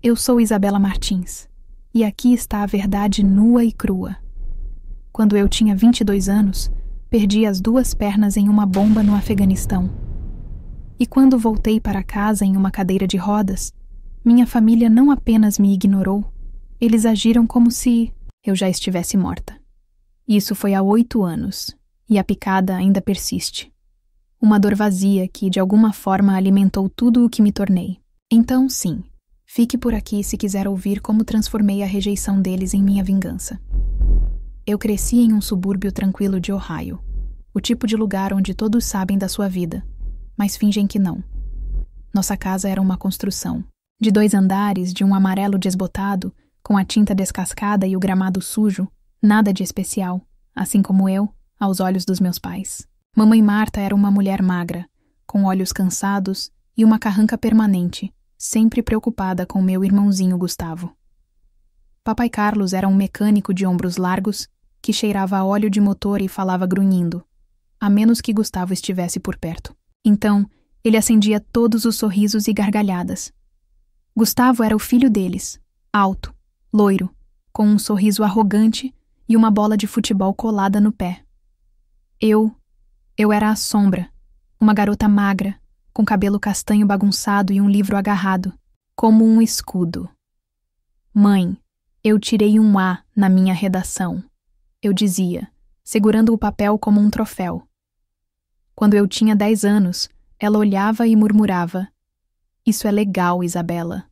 Eu sou Isabela Martins, e aqui está a verdade nua e crua. Quando eu tinha 22 anos, perdi as 2 pernas em uma bomba no Afeganistão. E quando voltei para casa em uma cadeira de rodas, minha família não apenas me ignorou, eles agiram como se eu já estivesse morta. Isso foi há 8 anos, e a picada ainda persiste. Uma dor vazia que, de alguma forma, alimentou tudo o que me tornei. Então, sim, fique por aqui se quiser ouvir como transformei a rejeição deles em minha vingança. Eu cresci em um subúrbio tranquilo de Ohio, o tipo de lugar onde todos sabem da sua vida, mas fingem que não. Nossa casa era uma construção, de 2 andares, de um amarelo desbotado, com a tinta descascada e o gramado sujo, nada de especial, assim como eu, aos olhos dos meus pais. Mamãe Marta era uma mulher magra, com olhos cansados e uma carranca permanente, sempre preocupada com meu irmãozinho Gustavo. Papai Carlos era um mecânico de ombros largos que cheirava a óleo de motor e falava grunhindo, a menos que Gustavo estivesse por perto. Então, ele acendia todos os sorrisos e gargalhadas. Gustavo era o filho deles, alto, loiro, com um sorriso arrogante e uma bola de futebol colada no pé. Eu era a sombra, uma garota magra, com cabelo castanho bagunçado e um livro agarrado, como um escudo. Mãe, eu tirei um A na minha redação, eu dizia, segurando o papel como um troféu. Quando eu tinha 10 anos, ela olhava e murmurava, "Isso é legal, Isabela."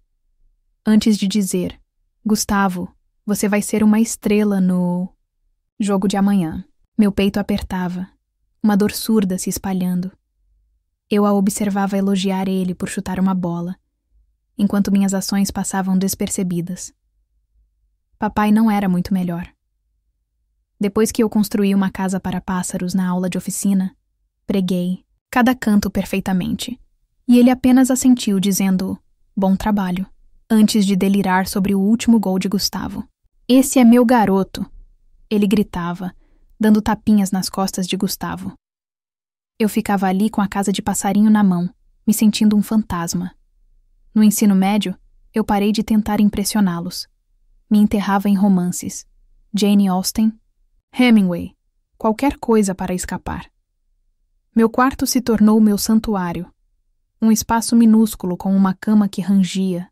Antes de dizer, "Gustavo, você vai ser uma estrela no jogo de amanhã." Meu peito apertava, uma dor surda se espalhando. Eu a observava elogiar ele por chutar uma bola, enquanto minhas ações passavam despercebidas. Papai não era muito melhor. Depois que eu construí uma casa para pássaros na aula de oficina, preguei cada canto perfeitamente, e ele apenas assentiu dizendo, "Bom trabalho", antes de delirar sobre o último gol de Gustavo. "Esse é meu garoto", ele gritava, dando tapinhas nas costas de Gustavo. Eu ficava ali com a casa de passarinho na mão, me sentindo um fantasma. No ensino médio, eu parei de tentar impressioná-los. Me enterrava em romances. Jane Austen, Hemingway, qualquer coisa para escapar. Meu quarto se tornou meu santuário. Um espaço minúsculo com uma cama que rangia,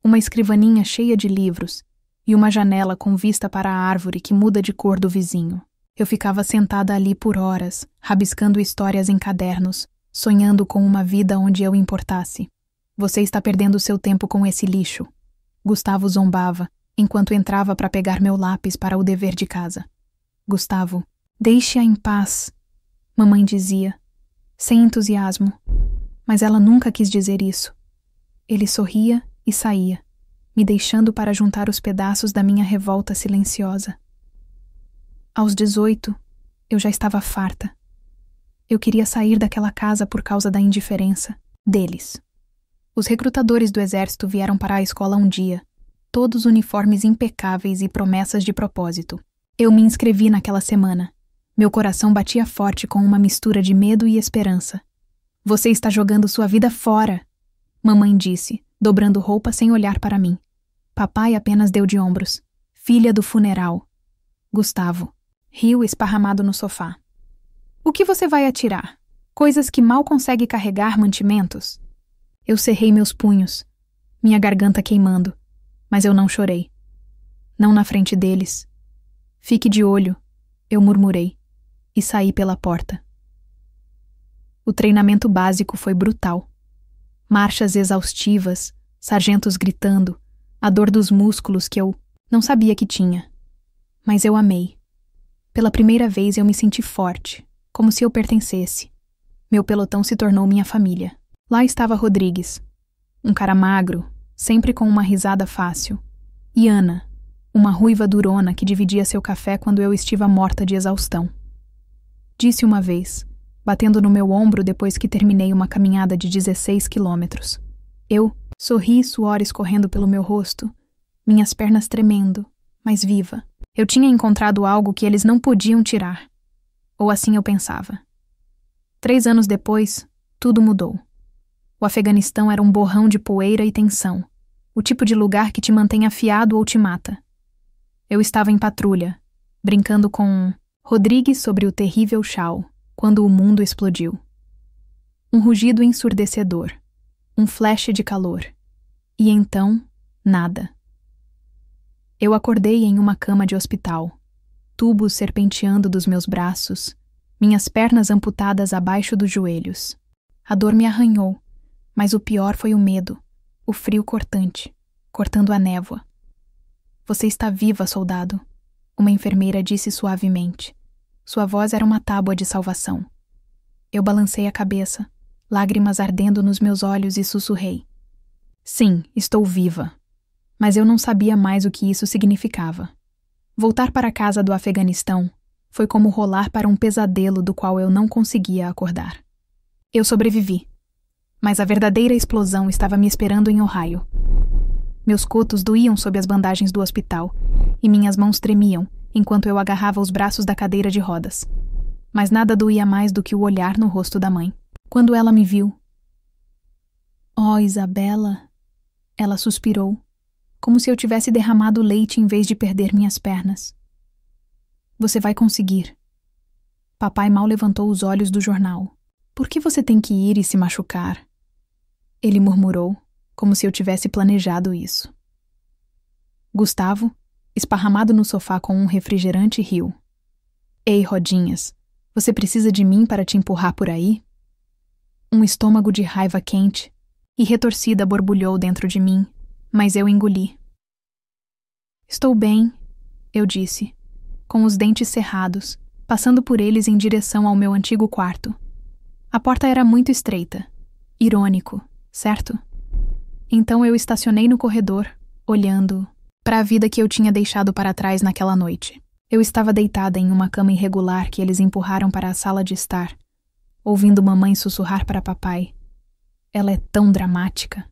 uma escrivaninha cheia de livros e uma janela com vista para a árvore que muda de cor do vizinho. Eu ficava sentada ali por horas, rabiscando histórias em cadernos, sonhando com uma vida onde eu importasse. "Você está perdendo seu tempo com esse lixo", Gustavo zombava, enquanto entrava para pegar meu lápis para o dever de casa. "Gustavo, deixe-a em paz", mamãe dizia, sem entusiasmo, mas ela nunca quis dizer isso. Ele sorria e saía, me deixando para juntar os pedaços da minha revolta silenciosa. Aos 18, eu já estava farta. Eu queria sair daquela casa por causa da indiferença deles. Os recrutadores do exército vieram para a escola um dia, todos uniformes impecáveis e promessas de propósito. Eu me inscrevi naquela semana. Meu coração batia forte com uma mistura de medo e esperança. "Você está jogando sua vida fora", mamãe disse, dobrando roupa sem olhar para mim. Papai apenas deu de ombros. "Filha do funeral." Gustavo riu esparramado no sofá. "O que você vai atirar? Coisas que mal consegue carregar mantimentos?" Eu cerrei meus punhos, minha garganta queimando, mas eu não chorei. Não na frente deles. "Fique de olho", eu murmurei, e saí pela porta. O treinamento básico foi brutal. Marchas exaustivas, sargentos gritando, a dor dos músculos que eu não sabia que tinha. Mas eu amei. Pela primeira vez eu me senti forte, como se eu pertencesse. Meu pelotão se tornou minha família. Lá estava Rodrigues, um cara magro, sempre com uma risada fácil, e Ana, uma ruiva durona que dividia seu café quando eu estiva morta de exaustão. Disse uma vez, batendo no meu ombro depois que terminei uma caminhada de 16 quilômetros. Eu sorri, suor escorrendo pelo meu rosto, minhas pernas tremendo, mas viva. Eu tinha encontrado algo que eles não podiam tirar. Ou assim eu pensava. 3 anos depois, tudo mudou. O Afeganistão era um borrão de poeira e tensão. O tipo de lugar que te mantém afiado ou te mata. Eu estava em patrulha, brincando com Rodrigues sobre o terrível Chau, quando o mundo explodiu. Um rugido ensurdecedor, um flash de calor. E então, nada. Eu acordei em uma cama de hospital, tubos serpenteando dos meus braços, minhas pernas amputadas abaixo dos joelhos. A dor me arranhou, mas o pior foi o medo, o frio cortante, cortando a névoa. Você está viva, soldado, uma enfermeira disse suavemente. Sua voz era uma tábua de salvação. Eu balancei a cabeça, lágrimas ardendo nos meus olhos e sussurrei. Sim, estou viva. Mas eu não sabia mais o que isso significava. Voltar para a casa do Afeganistão foi como rolar para um pesadelo do qual eu não conseguia acordar. Eu sobrevivi, mas a verdadeira explosão estava me esperando em Ohio. Meus cotos doíam sob as bandagens do hospital e minhas mãos tremiam enquanto eu agarrava os braços da cadeira de rodas. Mas nada doía mais do que o olhar no rosto da mãe. Quando ela me viu... Oh, Isabela! Ela suspirou, como se eu tivesse derramado leite em vez de perder minhas pernas. Você vai conseguir. Papai mal levantou os olhos do jornal. Por que você tem que ir e se machucar? Ele murmurou, como se eu tivesse planejado isso. Gustavo, esparramado no sofá com um refrigerante, riu. Ei, Rodinhas, você precisa de mim para te empurrar por aí? Um estômago de raiva quente e retorcida borbulhou dentro de mim, mas eu engoli. Estou bem, eu disse, com os dentes cerrados, passando por eles em direção ao meu antigo quarto. A porta era muito estreita. Irônico, certo? Então eu estacionei no corredor, olhando para a vida que eu tinha deixado para trás naquela noite. Eu estava deitada em uma cama irregular que eles empurraram para a sala de estar, ouvindo mamãe sussurrar para papai. Ela é tão dramática.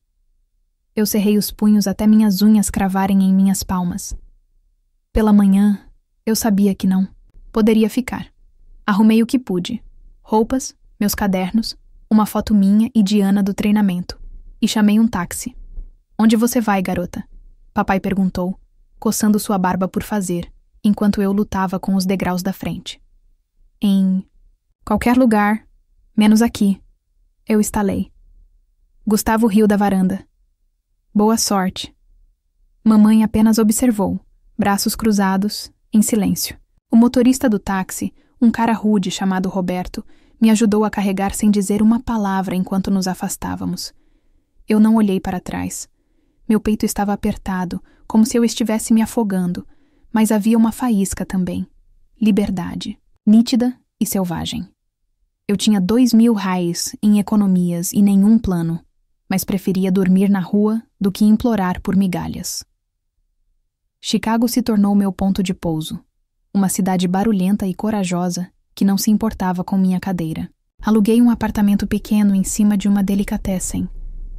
Eu cerrei os punhos até minhas unhas cravarem em minhas palmas. Pela manhã, eu sabia que não. Poderia ficar. Arrumei o que pude. Roupas, meus cadernos, uma foto minha e de Ana do treinamento. E chamei um táxi. Onde você vai, garota? Papai perguntou, coçando sua barba por fazer, enquanto eu lutava com os degraus da frente. Em qualquer lugar, menos aqui. Eu estalei. Gustavo riu da varanda. Boa sorte. Mamãe apenas observou, braços cruzados, em silêncio. O motorista do táxi, um cara rude chamado Roberto, me ajudou a carregar sem dizer uma palavra enquanto nos afastávamos. Eu não olhei para trás. Meu peito estava apertado, como se eu estivesse me afogando, mas havia uma faísca também. Liberdade, nítida e selvagem. Eu tinha 2.000 reais em economias e nenhum plano, mas preferia dormir na rua do que implorar por migalhas. Chicago se tornou meu ponto de pouso, uma cidade barulhenta e corajosa que não se importava com minha cadeira. Aluguei um apartamento pequeno em cima de uma delicatessen,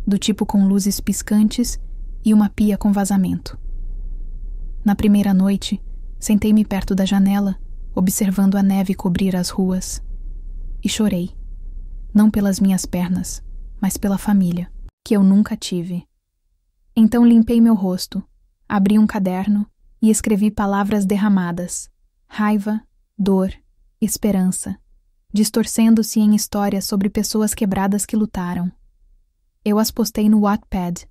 do tipo com luzes piscantes e uma pia com vazamento. Na primeira noite, sentei-me perto da janela, observando a neve cobrir as ruas, e chorei, não pelas minhas pernas, mas pela família, que eu nunca tive. Então limpei meu rosto, abri um caderno e escrevi palavras derramadas, raiva, dor, esperança, distorcendo-se em histórias sobre pessoas quebradas que lutaram. Eu as postei no Wattpad,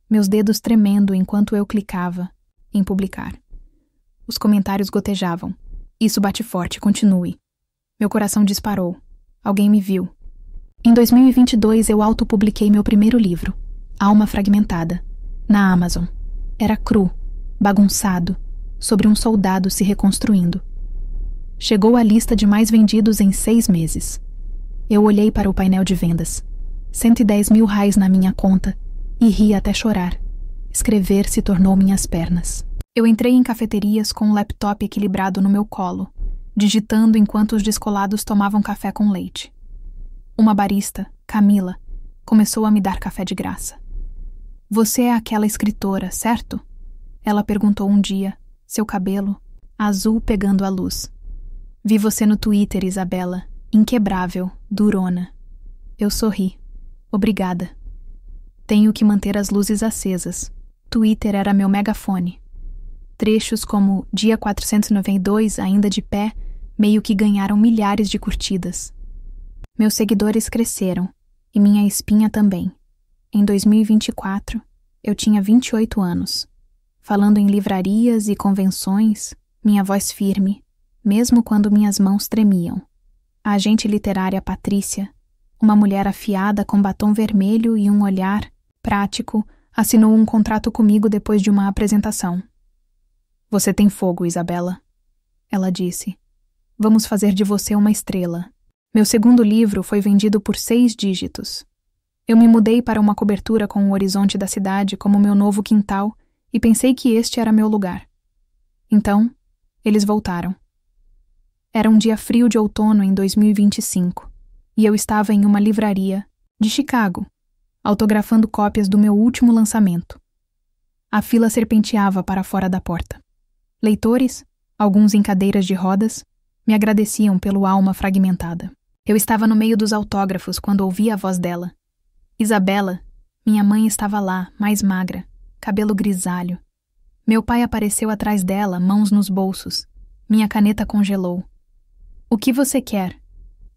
meus dedos tremendo enquanto eu clicava em publicar. Os comentários gotejavam. Isso bate forte, continue. Meu coração disparou. Alguém me viu. Em 2022 eu autopubliquei meu primeiro livro, Alma Fragmentada, na Amazon. Era cru, bagunçado, sobre um soldado se reconstruindo. Chegou à lista de mais vendidos em 6 meses. Eu olhei para o painel de vendas. 110.000 reais na minha conta e ri até chorar. Escrever se tornou minhas pernas. Eu entrei em cafeterias com um laptop equilibrado no meu colo, digitando enquanto os descolados tomavam café com leite. Uma barista, Camila, começou a me dar café de graça. Você é aquela escritora, certo? Ela perguntou um dia, seu cabelo azul pegando a luz. Vi você no Twitter, Isabela, inquebrável, durona. Eu sorri. Obrigada. Tenho que manter as luzes acesas. Twitter era meu megafone. Trechos como Dia 492, ainda de pé, meio que ganharam milhares de curtidas. Meus seguidores cresceram, e minha espinha também. Em 2024, eu tinha 28 anos. Falando em livrarias e convenções, minha voz firme, mesmo quando minhas mãos tremiam. A agente literária Patrícia, uma mulher afiada com batom vermelho e um olhar prático, assinou um contrato comigo depois de uma apresentação. Você tem fogo, Isabela, ela disse. Vamos fazer de você uma estrela. Meu segundo livro foi vendido por 6 dígitos. Eu me mudei para uma cobertura com o horizonte da cidade como meu novo quintal e pensei que este era meu lugar. Então, eles voltaram. Era um dia frio de outono em 2025 e eu estava em uma livraria de Chicago, autografando cópias do meu último lançamento. A fila serpenteava para fora da porta. Leitores, alguns em cadeiras de rodas, me agradeciam pelo alma fragmentada. Eu estava no meio dos autógrafos quando ouvi a voz dela. Isabela, minha mãe estava lá, mais magra, cabelo grisalho. Meu pai apareceu atrás dela, mãos nos bolsos. Minha caneta congelou. O que você quer?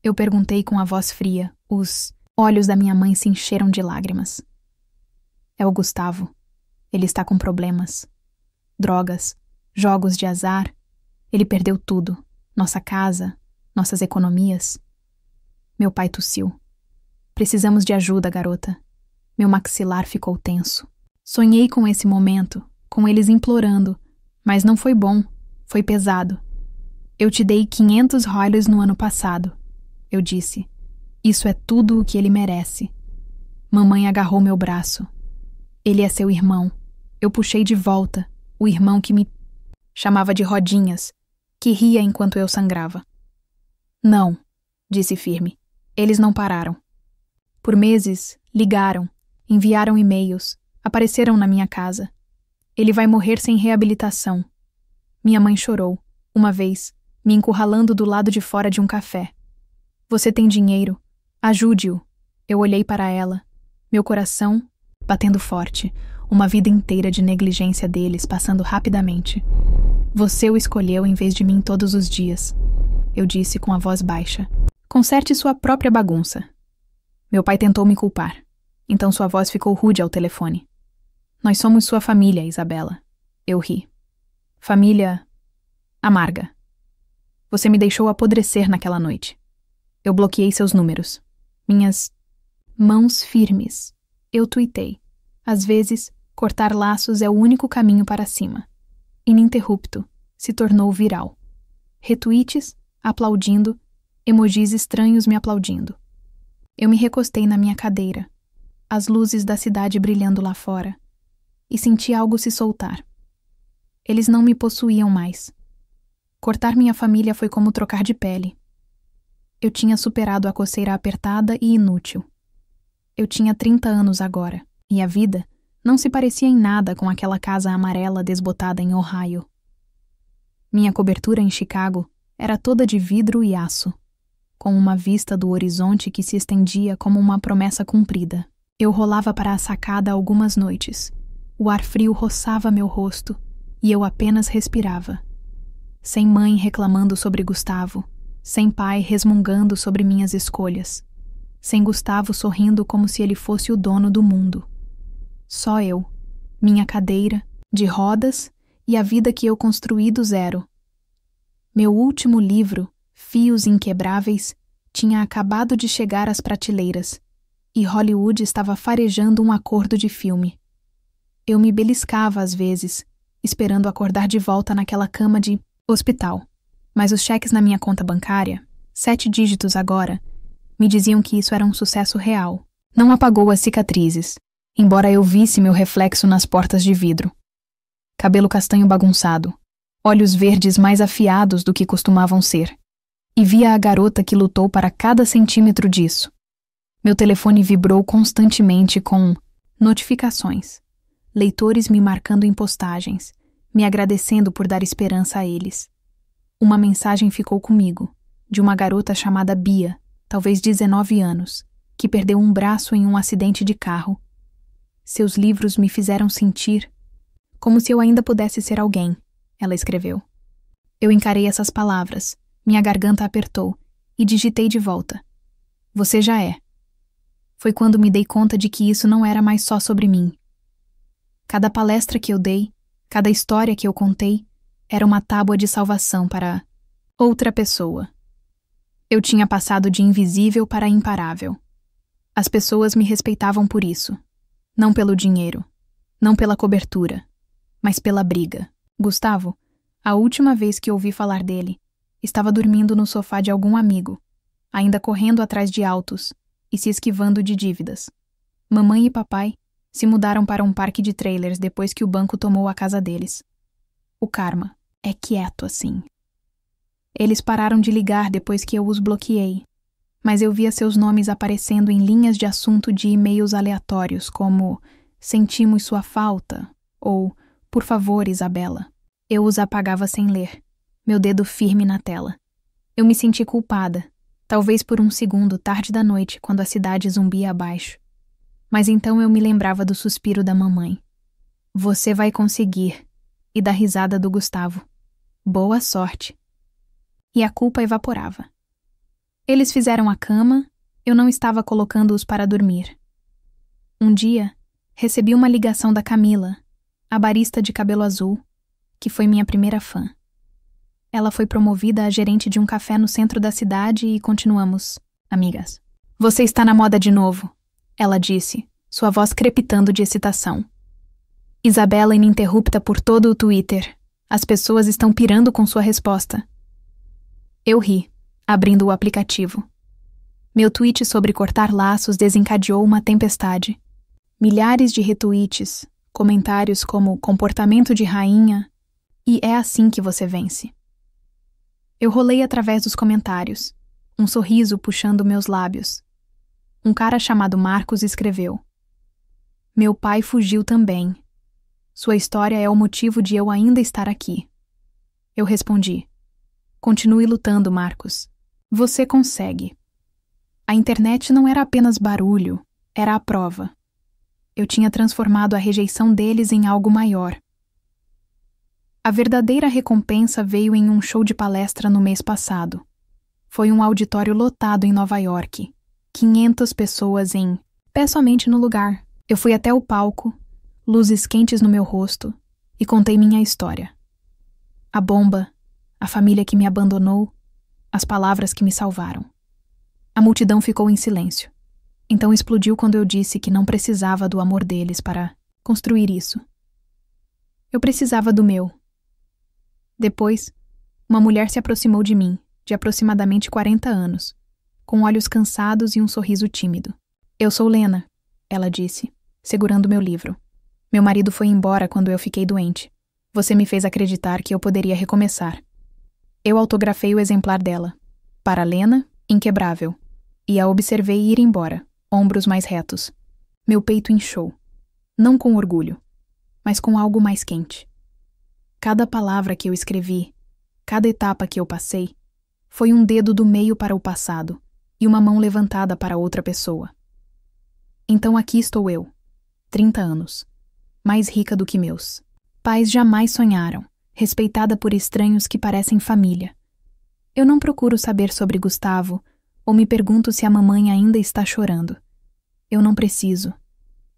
Eu perguntei com a voz fria. Os olhos da minha mãe se encheram de lágrimas. É o Gustavo. Ele está com problemas. Drogas, jogos de azar. Ele perdeu tudo. Nossa casa, nossas economias. Meu pai tossiu. Precisamos de ajuda, garota. Meu maxilar ficou tenso. Sonhei com esse momento, com eles implorando, mas não foi bom, foi pesado. Eu te dei 500 royals no ano passado, eu disse. Isso é tudo o que ele merece. Mamãe agarrou meu braço. Ele é seu irmão. Eu puxei de volta, o irmão que me chamava de Rodinhas, que ria enquanto eu sangrava. Não, disse firme. Eles não pararam. Por meses, ligaram, enviaram e-mails, apareceram na minha casa. Ele vai morrer sem reabilitação. Minha mãe chorou, uma vez, me encurralando do lado de fora de um café. Você tem dinheiro? Ajude-o. Eu olhei para ela, meu coração batendo forte, uma vida inteira de negligência deles passando rapidamente. Você o escolheu em vez de mim todos os dias, eu disse com a voz baixa. Conserte sua própria bagunça. Meu pai tentou me culpar, então sua voz ficou rude ao telefone. Nós somos sua família, Isabela. Eu ri. Família amarga. Você me deixou apodrecer naquela noite. Eu bloqueei seus números. Minhas mãos firmes. Eu tuitei. Às vezes, cortar laços é o único caminho para cima. Ininterrupto, se tornou viral. Retweets, aplaudindo, emojis estranhos me aplaudindo. Eu me recostei na minha cadeira, as luzes da cidade brilhando lá fora, e senti algo se soltar. Eles não me possuíam mais. Cortar minha família foi como trocar de pele. Eu tinha superado a coceira apertada e inútil. Eu tinha 30 anos agora, e a vida não se parecia em nada com aquela casa amarela desbotada em Ohio. Minha cobertura em Chicago era toda de vidro e aço, com uma vista do horizonte que se estendia como uma promessa cumprida. Eu rolava para a sacada algumas noites. O ar frio roçava meu rosto, e eu apenas respirava. Sem mãe reclamando sobre Gustavo, sem pai resmungando sobre minhas escolhas, sem Gustavo sorrindo como se ele fosse o dono do mundo. Só eu, minha cadeira, de rodas e a vida que eu construí do zero. Meu último livro, Fios Inquebráveis, tinha acabado de chegar às prateleiras, e Hollywood estava farejando um acordo de filme. Eu me beliscava às vezes, esperando acordar de volta naquela cama de hospital. Mas os cheques na minha conta bancária, 7 dígitos agora, me diziam que isso era um sucesso real. Não apagou as cicatrizes, embora eu visse meu reflexo nas portas de vidro. Cabelo castanho bagunçado, olhos verdes mais afiados do que costumavam ser. E via a garota que lutou para cada centímetro disso. Meu telefone vibrou constantemente com notificações, leitores me marcando em postagens, me agradecendo por dar esperança a eles. Uma mensagem ficou comigo, de uma garota chamada Bia, talvez 19 anos, que perdeu um braço em um acidente de carro. Seus livros me fizeram sentir Como se eu ainda pudesse ser alguém, ela escreveu. Eu encarei essas palavras, minha garganta apertou e digitei de volta. Você já é. Foi quando me dei conta de que isso não era mais só sobre mim. Cada palestra que eu dei, cada história que eu contei, era uma tábua de salvação para outra pessoa. Eu tinha passado de invisível para imparável. As pessoas me respeitavam por isso. Não pelo dinheiro, não pela cobertura, mas pela briga. Gustavo, a última vez que ouvi falar dele, estava dormindo no sofá de algum amigo, ainda correndo atrás de autos e se esquivando de dívidas. Mamãe e papai se mudaram para um parque de trailers depois que o banco tomou a casa deles. O karma é quieto assim. Eles pararam de ligar depois que eu os bloqueei, mas eu via seus nomes aparecendo em linhas de assunto de e-mails aleatórios como "sentimos sua falta" ou "por favor, Isabela". Eu os apagava sem ler, meu dedo firme na tela. Eu me senti culpada, talvez por um segundo tarde da noite quando a cidade zumbia abaixo. Mas então eu me lembrava do suspiro da mamãe. Você vai conseguir. E da risada do Gustavo. Boa sorte. E a culpa evaporava. Eles fizeram a cama, eu não estava colocando-os para dormir. Um dia, recebi uma ligação da Camila, a barista de cabelo azul, que foi minha primeira fã. Ela foi promovida a gerente de um café no centro da cidade e continuamos amigas. Você está na moda de novo, ela disse, sua voz crepitando de excitação. Isabela ininterrupta por todo o Twitter. As pessoas estão pirando com sua resposta. Eu ri, abrindo o aplicativo. Meu tweet sobre cortar laços desencadeou uma tempestade. Milhares de retweets, comentários como comportamento de rainha e é assim que você vence. Eu rolei através dos comentários, um sorriso puxando meus lábios. Um cara chamado Marcos escreveu: Meu pai fugiu também. Sua história é o motivo de eu ainda estar aqui. Eu respondi: Continue lutando, Marcos. Você consegue. A internet não era apenas barulho, era a prova. Eu tinha transformado a rejeição deles em algo maior. A verdadeira recompensa veio em um show de palestra no mês passado. Foi um auditório lotado em Nova York. 500 pessoas em pé somente no lugar. Eu fui até o palco, luzes quentes no meu rosto, e contei minha história. A bomba, a família que me abandonou, as palavras que me salvaram. A multidão ficou em silêncio. Então explodiu quando eu disse que não precisava do amor deles para construir isso. Eu precisava do meu. Depois, uma mulher se aproximou de mim, de aproximadamente 40 anos, com olhos cansados e um sorriso tímido. Eu sou Lena, ela disse, segurando meu livro. Meu marido foi embora quando eu fiquei doente. Você me fez acreditar que eu poderia recomeçar. Eu autografei o exemplar dela. Para Lena, inquebrável. E a observei ir embora, ombros mais retos. Meu peito inchou. Não com orgulho, mas com algo mais quente. Cada palavra que eu escrevi, cada etapa que eu passei, foi um dedo do meio para o passado e uma mão levantada para outra pessoa. Então aqui estou eu, 30 anos, mais rica do que meus. Pais jamais sonharam, respeitada por estranhos que parecem família. Eu não procuro saber sobre Gustavo, ou me pergunto se a mamãe ainda está chorando. Eu não preciso.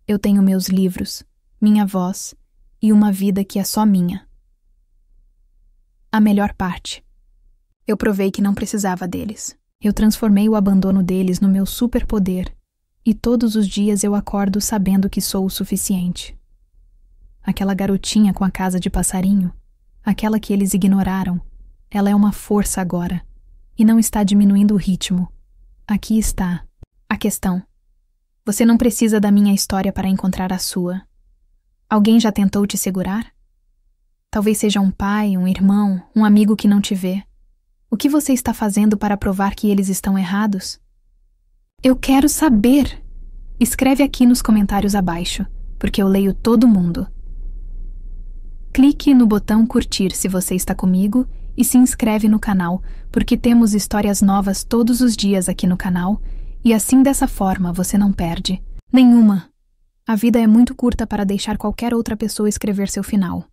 Eu tenho meus livros, minha voz e uma vida que é só minha. A melhor parte. Eu provei que não precisava deles. Eu transformei o abandono deles no meu superpoder, e todos os dias eu acordo sabendo que sou o suficiente. Aquela garotinha com a casa de passarinho, aquela que eles ignoraram, ela é uma força agora, e não está diminuindo o ritmo. Aqui está a questão. Você não precisa da minha história para encontrar a sua. Alguém já tentou te segurar? Talvez seja um pai, um irmão, um amigo que não te vê. O que você está fazendo para provar que eles estão errados? Eu quero saber! Escreve aqui nos comentários abaixo, porque eu leio todo mundo. Clique no botão curtir se você está comigo e se inscreve no canal, porque temos histórias novas todos os dias aqui no canal e assim dessa forma você não perde nenhuma. A vida é muito curta para deixar qualquer outra pessoa escrever seu final.